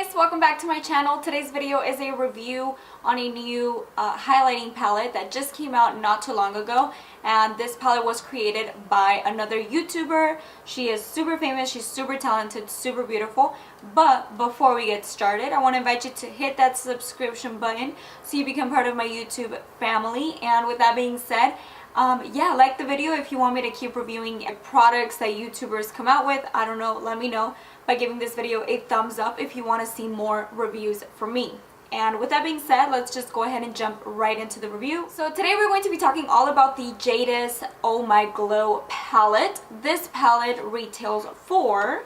guys, welcome back to my channel. Today's video is a review on a new highlighting palette that just came out not too long ago, and this palette was created by another YouTuber. She is super famous, she's super talented, super beautiful. But before we get started, I want to invite you to hit that subscription button so you become part of my YouTube family. And with that being said, yeah, like the video if you want me to keep reviewing products that YouTubers come out with. I don't know, let me know by giving this video a thumbs up if you want to see more reviews from me. And with that being said, let's just go ahead and jump right into the review. So today we're going to be talking all about the Jdez Oh My Glow palette. This palette retails for,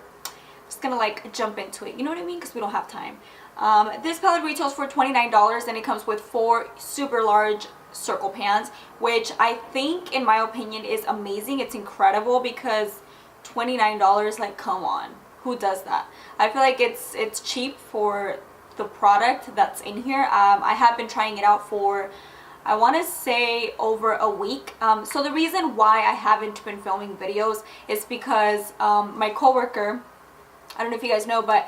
just gonna like jump into it, you know what I mean, because we don't have time. This palette retails for $29 and it comes with 4 super large circle pans, which I think in my opinion is amazing. It's incredible because $29, like, come on, who does that? I feel like it's cheap for the product that's in here. I have been trying it out for, I want to say, over a week. So the reason why I haven't been filming videos is because my coworker, I don't know if you guys know, but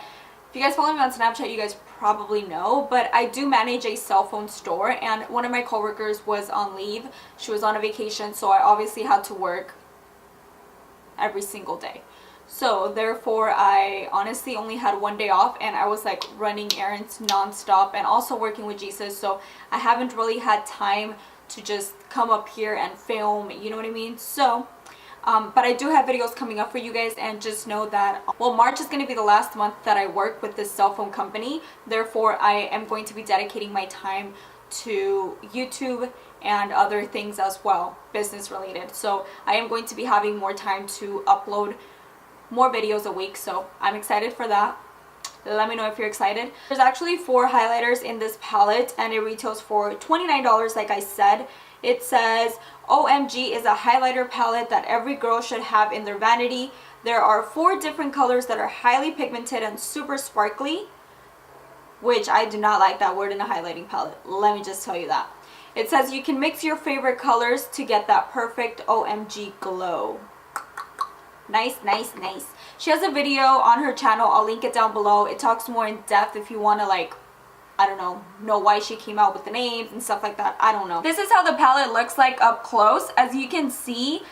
if you guys follow me on Snapchat, you guys probably know, but I do manage a cell phone store, and one of my coworkers was on leave. She was on a vacation, so I obviously had to work every single day. So therefore I honestly only had one day off, and I was like running errands non-stop and also working with Jdez, so I haven't really had time to just come up here and film, you know what I mean? So but I do have videos coming up for you guys, and just know that, well, March is going to be the last month that I work with this cell phone company. Therefore I am going to be dedicating my time to YouTube and other things as well, business related. So I am going to be having more time to upload more videos a week, so I'm excited for that. Let me know if you're excited. There's actually 4 highlighters in this palette and it retails for $29 like I said. It says, OMG is a highlighter palette that every girl should have in their vanity. There are 4 different colors that are highly pigmented and super sparkly, which I do not like that word in a highlighting palette. Let me just tell you that. It says you can mix your favorite colors to get that perfect OMG glow. Nice, nice, nice. She has a video on her channel. I'll link it down below. It talks more in depth if you want to, like, I don't know why she came out with the names and stuff like that. I don't know. This is how the palette looks like up close. As you can see,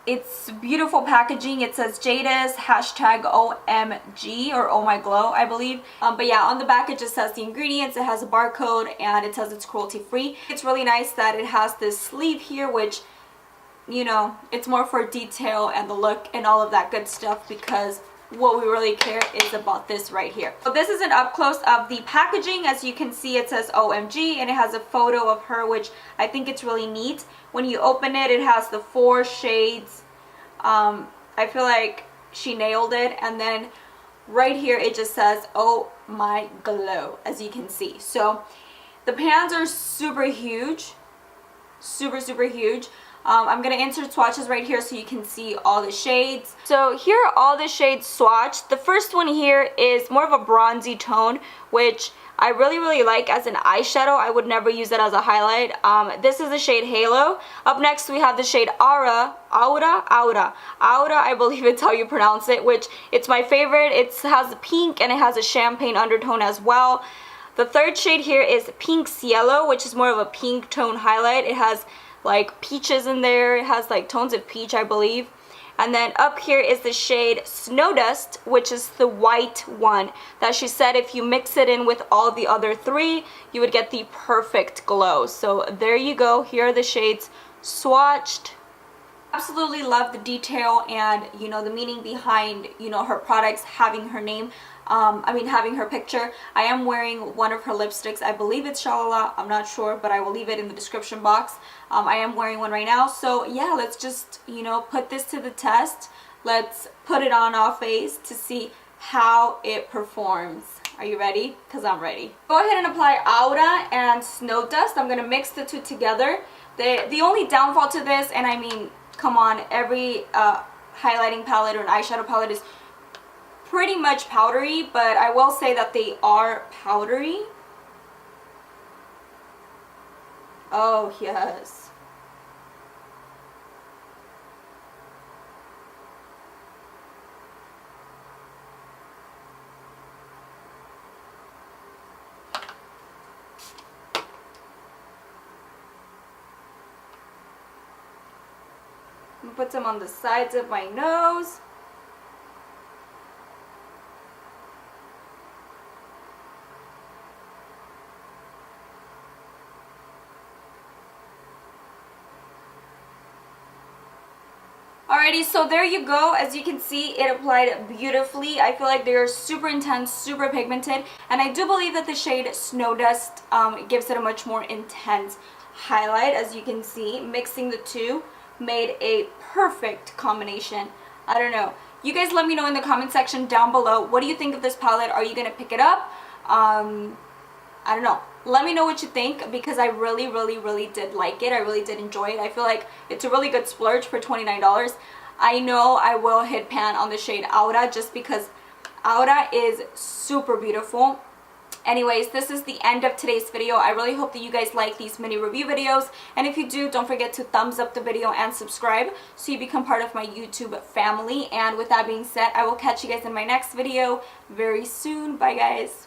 it's beautiful packaging. It says Jdez #OMG or Oh My Glow, I believe. But yeah, on the back it just says the ingredients. It has a barcode and it says it's cruelty free. It's really nice that it has this sleeve here, which, you know, it's more for detail and the look and all of that good stuff, because what we really care is about this right here. So this is an up close of the packaging. As you can see, it says OMG and it has a photo of her, which I think it's really neat. When you open it, it has the 4 shades. I feel like she nailed it. And then right here it just says Oh My Glow, as you can see. So the pans are super huge, super huge. I'm going to insert swatches right here so you can see all the shades. So here are all the shades swatched. The first one here is more of a bronzy tone, which I really like as an eyeshadow. I would never use it as a highlight. This is the shade Halo. Up next we have the shade Aura, I believe it's how you pronounce it, which it's my favorite. It has pink and it has a champagne undertone as well. The third shade here is Pink Cielo, which is more of a pink tone highlight. It has like peaches in there. It has like tones of peach, I believe. And then up here is the shade Snow Dust, which is the white one that she said if you mix it in with all the other 3, you would get the perfect glow. So there you go. Here are the shades swatched. Absolutely love the detail and, you know, the meaning behind, you know, her products having her name. Having her picture. I am wearing one of her lipsticks. I believe it's Shalala. I'm not sure, but I will leave it in the description box. I am wearing one right now. So yeah, let's just, you know, put this to the test. Let's put it on our face to see how it performs. Are you ready? Because I'm ready. Go ahead and apply Aura and Snow Dust. I'm going to mix the 2 together. The only downfall to this, and I mean, come on, every highlighting palette or an eyeshadow palette is pretty much powdery, but I will say that they are powdery. Oh yes. put some on the sides of my nose. Alrighty, so there you go. As you can see, it applied beautifully. I feel like they are super intense, super pigmented, and I do believe that the shade Snow Dust gives it a much more intense highlight. As you can see, mixing the two made a perfect combination. I don't know. You guys let me know in the comment section down below. What do you think of this palette? Are you going to pick it up? I don't know. Let me know what you think, because I really did like it. I really did enjoy it. I feel like it's a really good splurge for $29. I know I will hit pan on the shade Aura, just because Aura is super beautiful. Anyways, this is the end of today's video. I really hope that you guys like these mini review videos, and if you do, don't forget to thumbs up the video and subscribe so you become part of my YouTube family. And with that being said, I will catch you guys in my next video very soon. Bye guys.